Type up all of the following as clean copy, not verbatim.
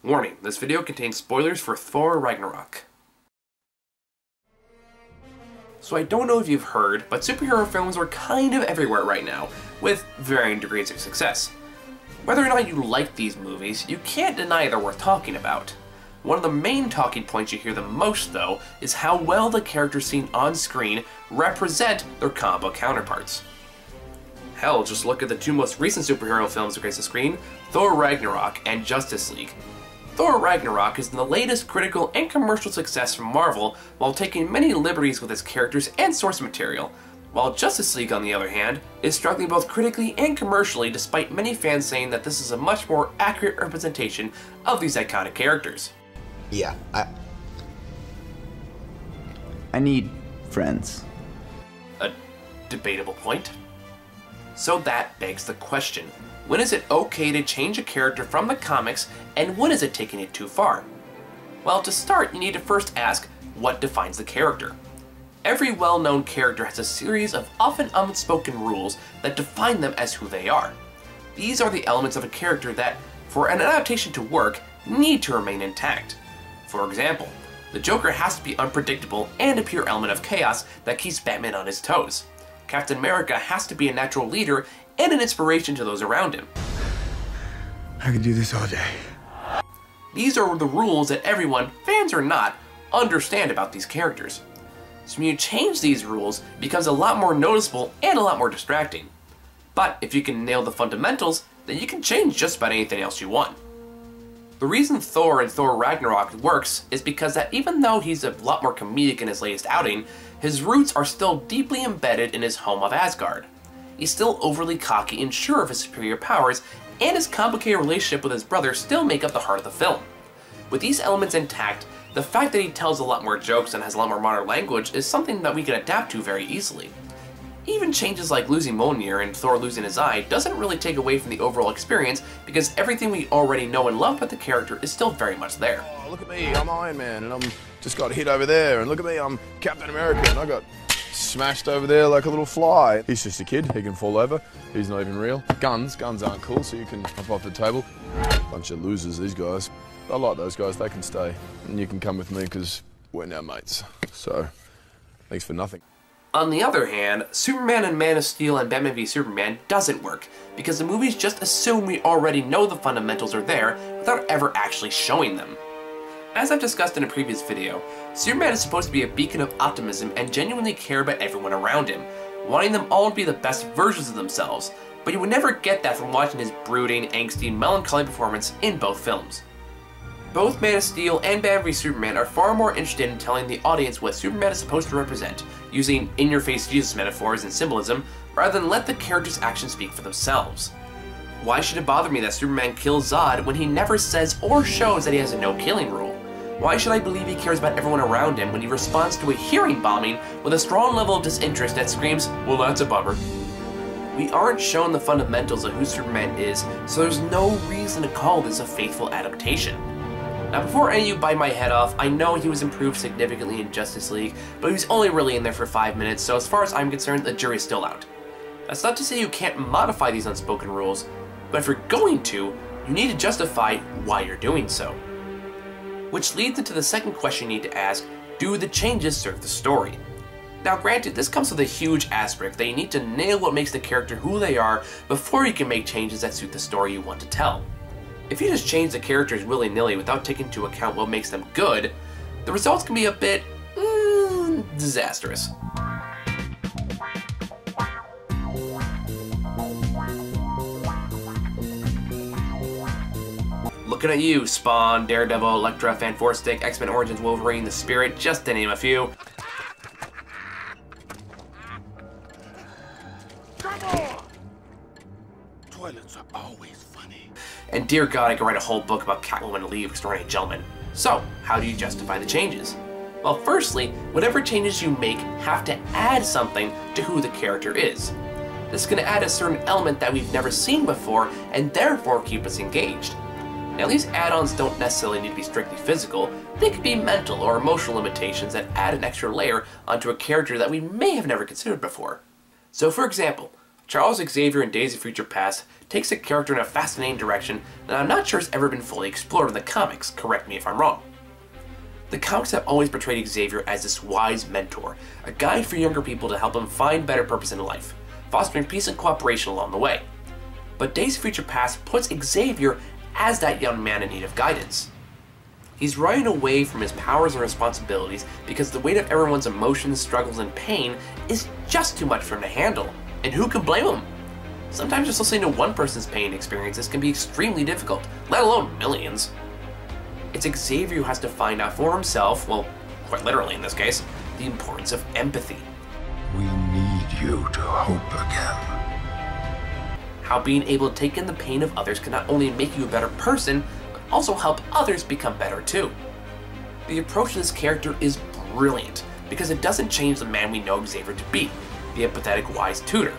Warning, this video contains spoilers for Thor Ragnarok. So I don't know if you've heard, but superhero films are kind of everywhere right now, with varying degrees of success. Whether or not you like these movies, you can't deny they're worth talking about. One of the main talking points you hear the most, though, is how well the characters seen on screen represent their comic book counterparts. Hell, just look at the two most recent superhero films to grace the screen, Thor Ragnarok and Justice League. Thor Ragnarok is the latest critical and commercial success from Marvel while taking many liberties with its characters and source material, while Justice League, on the other hand, is struggling both critically and commercially despite many fans saying that this is a much more accurate representation of these iconic characters. Yeah, I need friends. A debatable point. So that begs the question. When is it okay to change a character from the comics, and when is it taking it too far? Well, to start, you need to first ask, what defines the character? Every well-known character has a series of often unspoken rules that define them as who they are. These are the elements of a character that, for an adaptation to work, need to remain intact. For example, the Joker has to be unpredictable and a pure element of chaos that keeps Batman on his toes. Captain America has to be a natural leader and an inspiration to those around him. I could do this all day. These are the rules that everyone, fans or not, understand about these characters. So when you change these rules, it becomes a lot more noticeable and a lot more distracting. But if you can nail the fundamentals, then you can change just about anything else you want. The reason Thor in Thor Ragnarok works is because that even though he's a lot more comedic in his latest outing, his roots are still deeply embedded in his home of Asgard. He's still overly cocky and sure of his superior powers, and his complicated relationship with his brother still make up the heart of the film. With these elements intact, the fact that he tells a lot more jokes and has a lot more modern language is something that we can adapt to very easily. Even changes like losing Mjolnir and Thor losing his eye doesn't really take away from the overall experience because everything we already know and love about the character is still very much there. Oh, look at me, I'm Iron Man and I'm just got hit over there, and look at me, I'm Captain America and I got smashed over there like a little fly. He's just a kid, he can fall over, he's not even real. Guns aren't cool, so you can hop off the table. Bunch of losers, these guys. I like those guys, they can stay. And you can come with me because we're now mates. So, thanks for nothing. On the other hand, Superman and Man of Steel and Batman v Superman doesn't work, because the movies just assume we already know the fundamentals are there without ever actually showing them. As I've discussed in a previous video, Superman is supposed to be a beacon of optimism and genuinely care about everyone around him, wanting them all to be the best versions of themselves, but you would never get that from watching his brooding, angsty, melancholy performance in both films. Both Man of Steel and Batman v Superman are far more interested in telling the audience what Superman is supposed to represent, using in-your-face Jesus metaphors and symbolism, rather than let the character's actions speak for themselves. Why should it bother me that Superman kills Zod when he never says or shows that he has a no-killing rule? Why should I believe he cares about everyone around him when he responds to a hearing bombing with a strong level of disinterest that screams, well, that's a bummer? We aren't shown the fundamentals of who Superman is, so there's no reason to call this a faithful adaptation. Now, before any of you bite my head off, I know he was improved significantly in Justice League, but he was only really in there for 5 minutes, so as far as I'm concerned, the jury's still out. That's not to say you can't modify these unspoken rules, but if you're going to, you need to justify why you're doing so. Which leads into the second question you need to ask, do the changes serve the story? Now granted, this comes with a huge asterisk that you need to nail what makes the character who they are before you can make changes that suit the story you want to tell. If you just change the characters willy-nilly without taking into account what makes them good, the results can be a bit disastrous. Looking at you, Spawn, Daredevil, Elektra, Fantastic, X-Men Origins, Wolverine, The Spirit, just to name a few. Come on! Toilets are always funny. And dear God, I could write a whole book about Catwoman and Leave Extraordinary Gentleman. So, how do you justify the changes? Well, firstly, whatever changes you make have to add something to who the character is. This is going to add a certain element that we've never seen before, and therefore keep us engaged. Now, these add-ons don't necessarily need to be strictly physical, they could be mental or emotional limitations that add an extra layer onto a character that we may have never considered before. So for example, Charles Xavier in Days of Future Past takes a character in a fascinating direction that I'm not sure has ever been fully explored in the comics, correct me if I'm wrong. The comics have always portrayed Xavier as this wise mentor, a guide for younger people to help them find better purpose in life, fostering peace and cooperation along the way. But Days of Future Past puts Xavier as that young man in need of guidance. He's running away from his powers and responsibilities because the weight of everyone's emotions, struggles, and pain is just too much for him to handle. And who can blame him? Sometimes just listening to one person's pain experiences can be extremely difficult, let alone millions. It's Xavier who has to find out for himself, well, quite literally in this case, the importance of empathy. We need you to hope again. How being able to take in the pain of others can not only make you a better person, but also help others become better too. The approach to this character is brilliant, because it doesn't change the man we know Xavier to be, the empathetic wise tutor,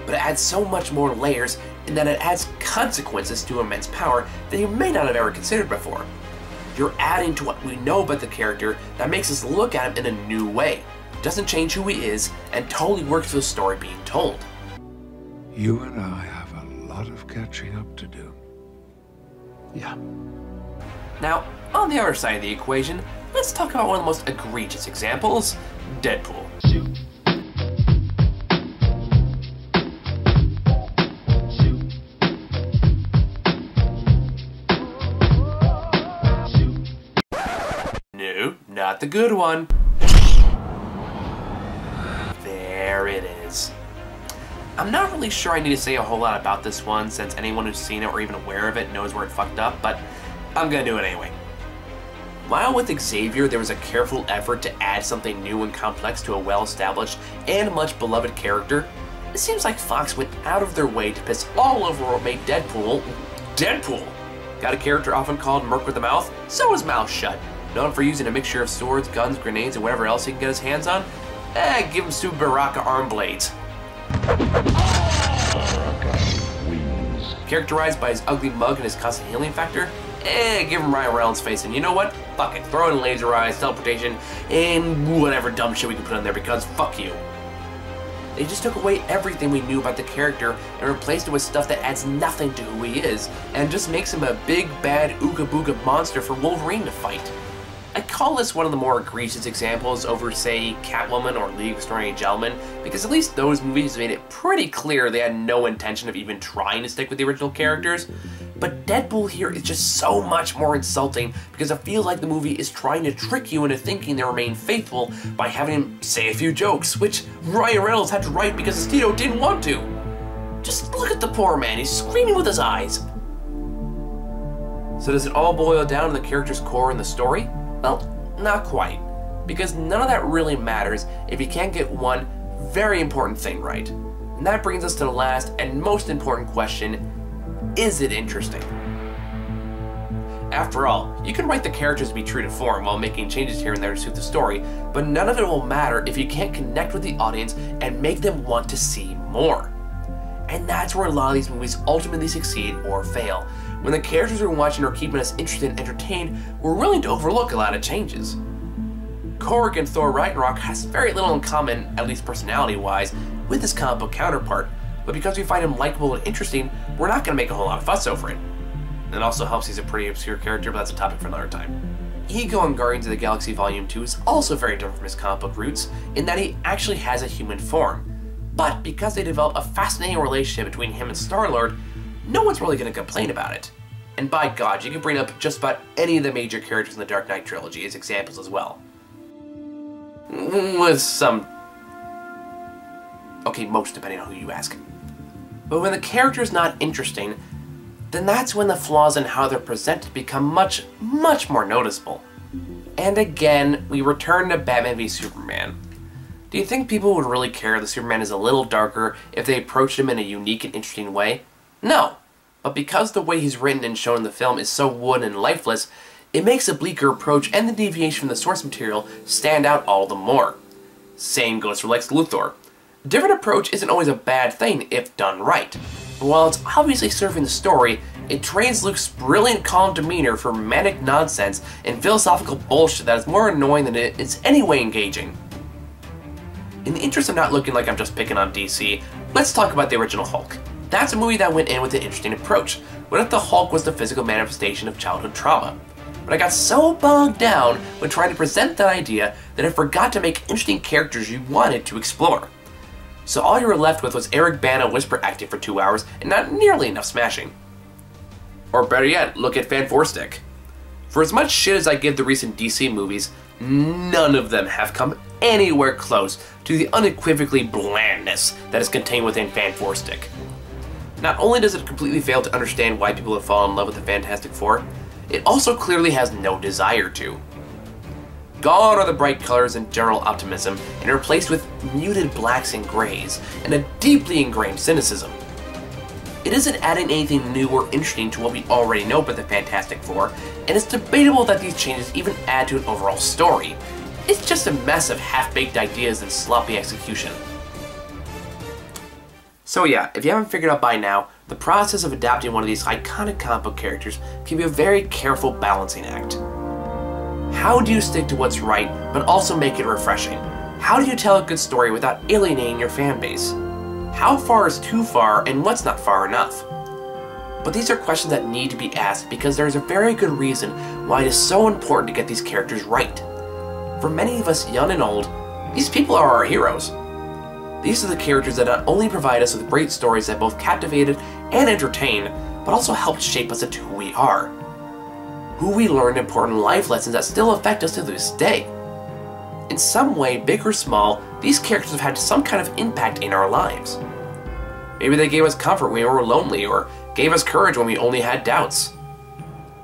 but it adds so much more layers in that it adds consequences to immense power that you may not have ever considered before. You're adding to what we know about the character that makes us look at him in a new way, doesn't change who he is, and totally works for the story being told. You and I have a lot of catching up to do. Yeah. Now, on the other side of the equation, let's talk about one of the most egregious examples, Deadpool. No, not the good one. There it is. I'm not really sure I need to say a whole lot about this one, since anyone who's seen it or even aware of it knows where it fucked up, but I'm gonna do it anyway. While with Xavier there was a careful effort to add something new and complex to a well-established and much beloved character, it seems like Fox went out of their way to piss all over what made Deadpool, Deadpool. Got a character often called Merc with the Mouth? So his mouth shut. Known for using a mixture of swords, guns, grenades, and whatever else he can get his hands on? Give him Super Baraka arm blades. Characterized by his ugly mug and his constant healing factor? Give him Ryan Reynolds' face, and you know what? Fuck it, throw in laser eyes, teleportation, and whatever dumb shit we can put in there, because fuck you. They just took away everything we knew about the character and replaced it with stuff that adds nothing to who he is, and just makes him a big, bad, ooga booga monster for Wolverine to fight. I call this one of the more egregious examples over, say, Catwoman or League of Extraordinary Gentlemen, because at least those movies made it pretty clear they had no intention of even trying to stick with the original characters. But Deadpool here is just so much more insulting because it feels like the movie is trying to trick you into thinking they remain faithful by having him say a few jokes, which Ryan Reynolds had to write because the studio didn't want to. Just look at the poor man, he's screaming with his eyes. So does it all boil down to the character's core in the story? Well, not quite, because none of that really matters if you can't get one very important thing right. And that brings us to the last and most important question, is it interesting? After all, you can write the characters to be true to form while making changes here and there to suit the story, but none of it will matter if you can't connect with the audience and make them want to see more. And that's where a lot of these movies ultimately succeed or fail. When the characters we're watching are keeping us interested and entertained, we're willing to overlook a lot of changes. Korg in Thor Ragnarok has very little in common, at least personality-wise, with his comic book counterpart, but because we find him likable and interesting, we're not going to make a whole lot of fuss over it. It also helps he's a pretty obscure character, but that's a topic for another time. Ego in Guardians of the Galaxy Volume 2 is also very different from his comic book roots, in that he actually has a human form. But because they develop a fascinating relationship between him and Star-Lord, no one's really going to complain about it. And by God, you can bring up just about any of the major characters in the Dark Knight trilogy as examples as well. With some... okay, most depending on who you ask. But when the character is not interesting, then that's when the flaws in how they're presented become much, much more noticeable. And again, we return to Batman v Superman. Do you think people would really care that Superman is a little darker if they approached him in a unique and interesting way? No. But because the way he's written and shown in the film is so wooden and lifeless, it makes a bleaker approach and the deviation from the source material stand out all the more. Same goes for Lex Luthor. A different approach isn't always a bad thing if done right. But while it's obviously serving the story, it trades Luke's brilliant calm demeanor for manic nonsense and philosophical bullshit that is more annoying than it is anyway engaging. In the interest of not looking like I'm just picking on DC, let's talk about the original Hulk. That's a movie that went in with an interesting approach. What if the Hulk was the physical manifestation of childhood trauma? But I got so bogged down when trying to present that idea that I forgot to make interesting characters you wanted to explore. So all you were left with was Eric Bana whisper acting for 2 hours and not nearly enough smashing. Or better yet, look at Fan 4-Stick. For as much shit as I give the recent DC movies, none of them have come anywhere close to the unequivocally blandness that is contained within Fan 4-Stick. Not only does it completely fail to understand why people have fallen in love with the Fantastic Four, it also clearly has no desire to. Gone are the bright colors and general optimism, and replaced with muted blacks and grays, and a deeply ingrained cynicism. It isn't adding anything new or interesting to what we already know about the Fantastic Four, and it's debatable that these changes even add to an overall story. It's just a mess of half-baked ideas and sloppy execution. So yeah, if you haven't figured out by now, the process of adapting one of these iconic comic book characters can be a very careful balancing act. How do you stick to what's right, but also make it refreshing? How do you tell a good story without alienating your fan base? How far is too far, and what's not far enough? But these are questions that need to be asked because there is a very good reason why it is so important to get these characters right. For many of us, young and old, these people are our heroes. These are the characters that not only provide us with great stories that both captivated and entertained, but also helped shape us into who we are. Who we learned important life lessons that still affect us to this day. In some way, big or small, these characters have had some kind of impact in our lives. Maybe they gave us comfort when we were lonely, or gave us courage when we only had doubts.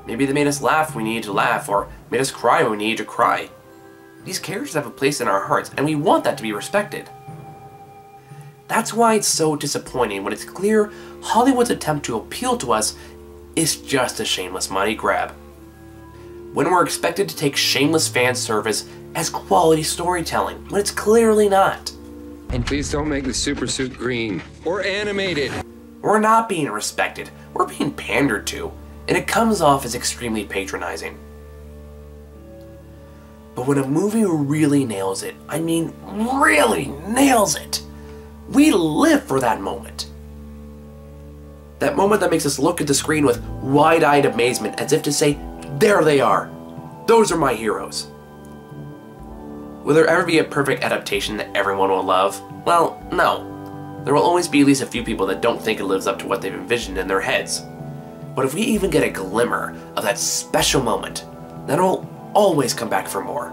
Maybe they made us laugh when we needed to laugh, or made us cry when we needed to cry. These characters have a place in our hearts, and we want that to be respected. That's why it's so disappointing when it's clear Hollywood's attempt to appeal to us is just a shameless money grab. When we're expected to take shameless fan service as quality storytelling, when it's clearly not. And please don't make the super suit green or animated. We're not being respected, we're being pandered to, and it comes off as extremely patronizing. But when a movie really nails it, I mean really nails it, we live for that moment. That moment that makes us look at the screen with wide-eyed amazement as if to say, there they are. Those are my heroes. Will there ever be a perfect adaptation that everyone will love? Well, no. There will always be at least a few people that don't think it lives up to what they've envisioned in their heads. But if we even get a glimmer of that special moment, then we'll always come back for more.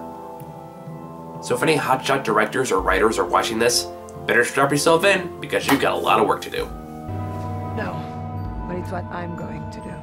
So if any hotshot directors or writers are watching this, better strap yourself in, because you've got a lot of work to do. No, but it's what I'm going to do.